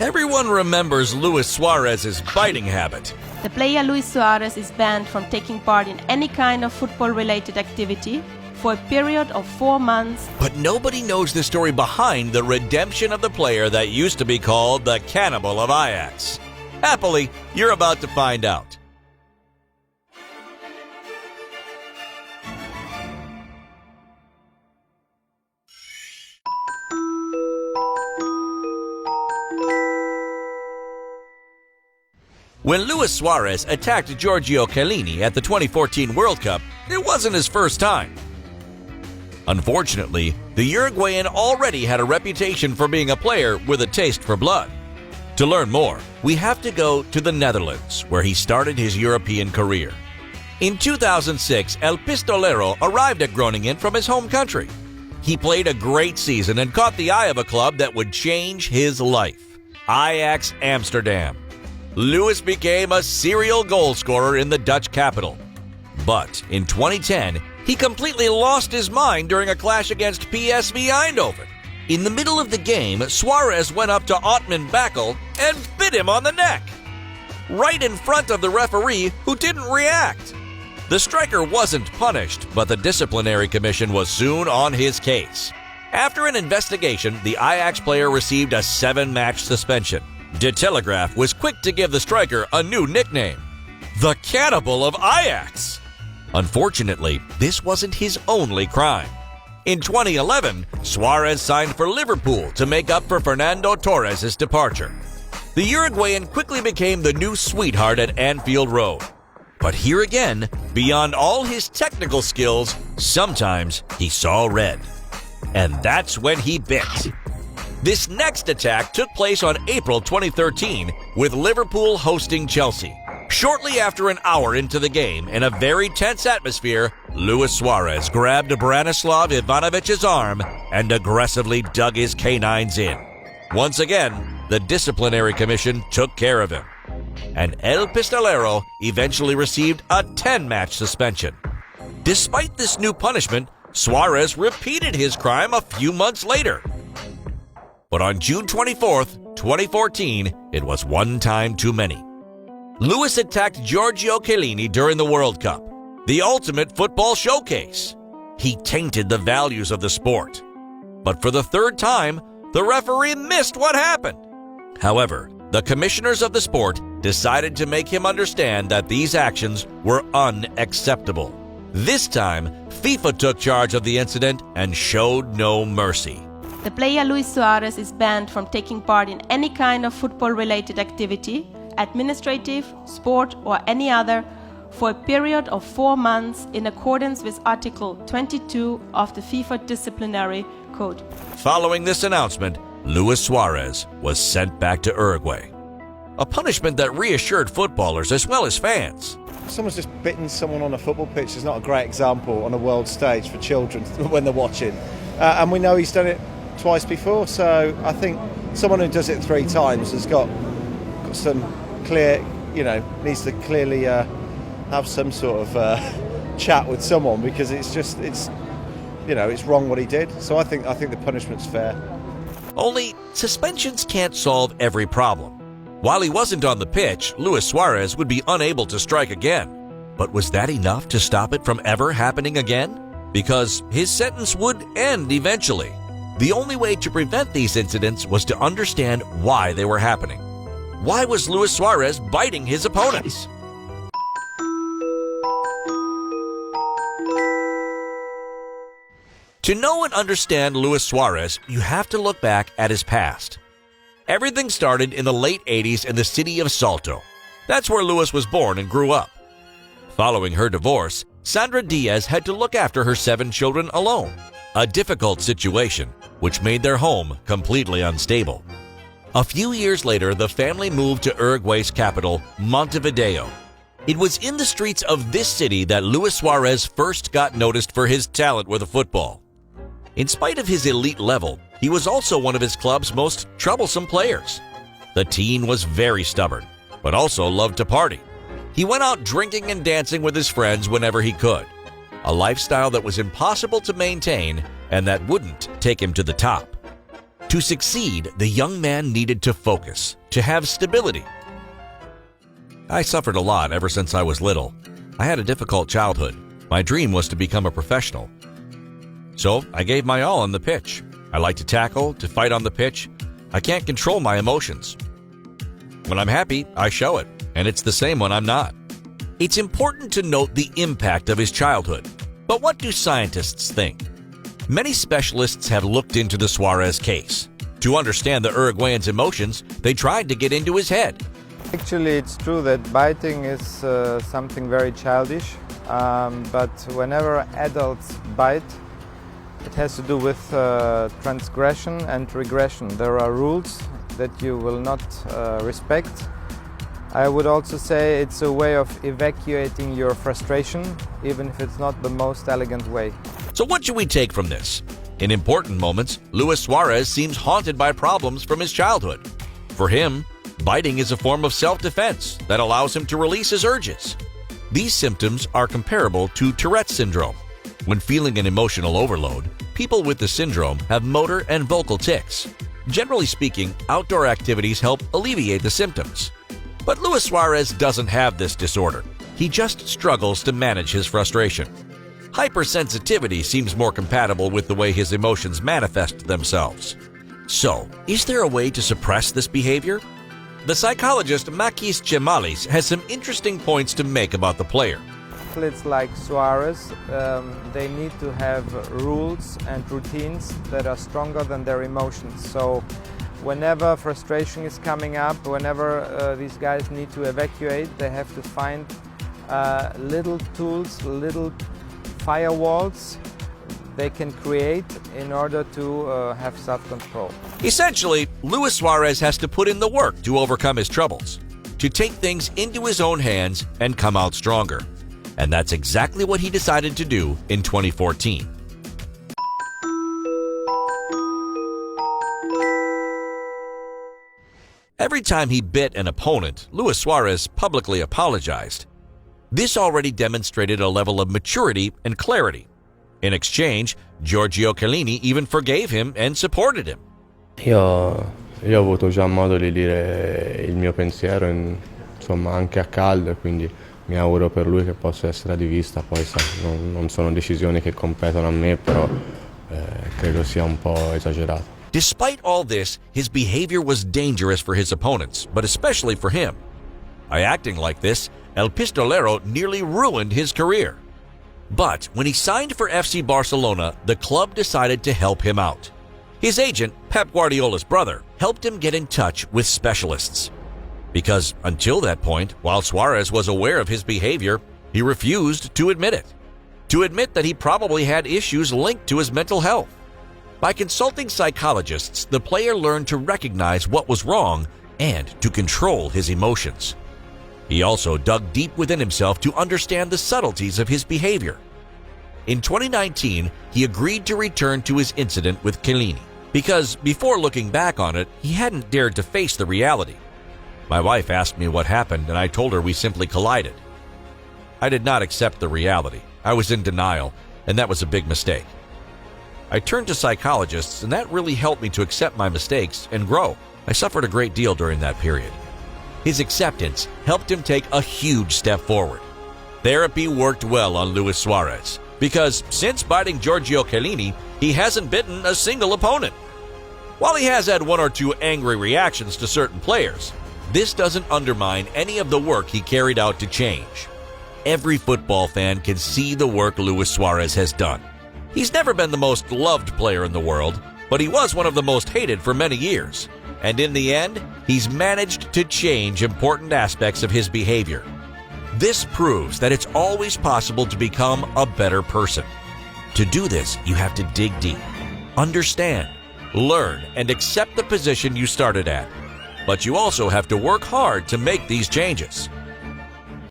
Everyone remembers Luis Suarez's biting habit. The player Luis Suarez is banned from taking part in any kind of football-related activity for a period of 4 months. But nobody knows the story behind the redemption of the player that used to be called the Cannibal of Ajax. Happily, you're about to find out. When Luis Suarez attacked Giorgio Chiellini at the 2014 World Cup, it wasn't his first time. Unfortunately, the Uruguayan already had a reputation for being a player with a taste for blood. To learn more, we have to go to the Netherlands, where he started his European career. In 2006, El Pistolero arrived at Groningen from his home country. He played a great season and caught the eye of a club that would change his life, Ajax Amsterdam. Luis became a serial goal scorer in the Dutch capital. But in 2010, he completely lost his mind during a clash against PSV Eindhoven. In the middle of the game, Suarez went up to Otman Bakel and bit him on the neck, right in front of the referee, who didn't react. The striker wasn't punished, but the disciplinary commission was soon on his case. After an investigation, the Ajax player received a 7-match suspension. De Telegraaf was quick to give the striker a new nickname, the Cannibal of Ajax. Unfortunately, this wasn't his only crime. In 2011, Suarez signed for Liverpool to make up for Fernando Torres' departure. The Uruguayan quickly became the new sweetheart at Anfield Road. But here again, beyond all his technical skills, sometimes he saw red. And that's when he bit. This next attack took place on April 2013, with Liverpool hosting Chelsea. Shortly after an hour into the game, in a very tense atmosphere, Luis Suarez grabbed Branislav Ivanovic's arm and aggressively dug his canines in. Once again, the disciplinary commission took care of him, and El Pistolero eventually received a 10-match suspension. Despite this new punishment, Suarez repeated his crime a few months later. But on June 24th, 2014, it was one time too many. Luis attacked Giorgio Chiellini during the World Cup, the ultimate football showcase. He tainted the values of the sport. But for the third time, the referee missed what happened. However, the commissioners of the sport decided to make him understand that these actions were unacceptable. This time, FIFA took charge of the incident and showed no mercy. The player Luis Suarez is banned from taking part in any kind of football-related activity, administrative, sport, or any other, for a period of 4 months in accordance with Article 22 of the FIFA Disciplinary Code. Following this announcement, Luis Suarez was sent back to Uruguay. A punishment that reassured footballers as well as fans. Someone's just bitten someone on a football pitch is not a great example on a world stage for children when they're watching. And we know he's done it twice before, so I think someone who does it 3 times has got some clear, needs to clearly have some sort of chat with someone, because it's wrong what he did. So I think the punishment's fair. Only suspensions can't solve every problem. While he wasn't on the pitch, Luis Suarez would be unable to strike again. But was that enough to stop it from ever happening again? Because his sentence would end eventually. The only way to prevent these incidents was to understand why they were happening. Why was Luis Suarez biting his opponents? To know and understand Luis Suarez, you have to look back at his past. Everything started in the late 80s in the city of Salto. That's where Luis was born and grew up. Following her divorce, Sandra Diaz had to look after her 7 children alone. A difficult situation, which made their home completely unstable. A few years later, the family moved to Uruguay's capital, Montevideo. It was in the streets of this city that Luis Suarez first got noticed for his talent with a football. In spite of his elite level, he was also one of his club's most troublesome players. The teen was very stubborn, but also loved to party. He went out drinking and dancing with his friends whenever he could, a lifestyle that was impossible to maintain and that wouldn't take him to the top. To succeed, the young man needed to focus, to have stability. I suffered a lot ever since I was little. I had a difficult childhood. My dream was to become a professional. So I gave my all on the pitch. I like to tackle, to fight on the pitch. I can't control my emotions. When I'm happy, I show it, and it's the same when I'm not. It's important to note the impact of his childhood. But what do scientists think? Many specialists have looked into the Suarez case. To understand the Uruguayan's emotions, they tried to get into his head. Actually, it's true that biting is something very childish, but whenever adults bite, it has to do with transgression and regression. There are rules that you will not respect. I would also say it's a way of evacuating your frustration, even if it's not the most elegant way. So what should we take from this? In important moments, Luis Suarez seems haunted by problems from his childhood. For him, biting is a form of self-defense that allows him to release his urges. These symptoms are comparable to Tourette's syndrome. When feeling an emotional overload, people with the syndrome have motor and vocal tics. Generally speaking, outdoor activities help alleviate the symptoms. But Luis Suarez doesn't have this disorder. He just struggles to manage his frustration. Hypersensitivity seems more compatible with the way his emotions manifest themselves. So, is there a way to suppress this behavior? The psychologist Makis Gemalis has some interesting points to make about the player. Athletes like Suarez, they need to have rules and routines that are stronger than their emotions. So whenever frustration is coming up, whenever these guys need to evacuate, they have to find little tools, little firewalls they can create in order to have self-control. Essentially, Luis Suarez has to put in the work to overcome his troubles, to take things into his own hands and come out stronger. And that's exactly what he decided to do in 2014. Every time he bit an opponent, Luis Suarez publicly apologized. This already demonstrated a level of maturity and clarity. In exchange, Giorgio Chiellini even forgave him and supported him. Io ho avuto già modo di dire il mio pensiero, insomma, anche a caldo, quindi mi auguro per lui che possa essere rivista. Poi non sono decisioni che competono a me, però credo sia un po' esagerato. Despite all this, his behavior was dangerous for his opponents, but especially for him. By acting like this, El Pistolero nearly ruined his career. But when he signed for FC Barcelona, the club decided to help him out. His agent, Pep Guardiola's brother, helped him get in touch with specialists. Because until that point, while Suarez was aware of his behavior, he refused to admit it. To admit that he probably had issues linked to his mental health. By consulting psychologists, the player learned to recognize what was wrong and to control his emotions. He also dug deep within himself to understand the subtleties of his behavior. In 2019, he agreed to return to his incident with Chiellini, because before looking back on it, he hadn't dared to face the reality. My wife asked me what happened, and I told her we simply collided. I did not accept the reality. I was in denial, and that was a big mistake. I turned to psychologists, and that really helped me to accept my mistakes and grow. I suffered a great deal during that period. His acceptance helped him take a huge step forward. Therapy worked well on Luis Suarez, because since biting Giorgio Chiellini, he hasn't bitten a single opponent. While he has had one or two angry reactions to certain players, this doesn't undermine any of the work he carried out to change. Every football fan can see the work Luis Suarez has done. He's never been the most loved player in the world, but he was one of the most hated for many years. And in the end, he's managed to change important aspects of his behavior. This proves that it's always possible to become a better person. To do this, you have to dig deep, understand, learn, and accept the position you started at. But you also have to work hard to make these changes.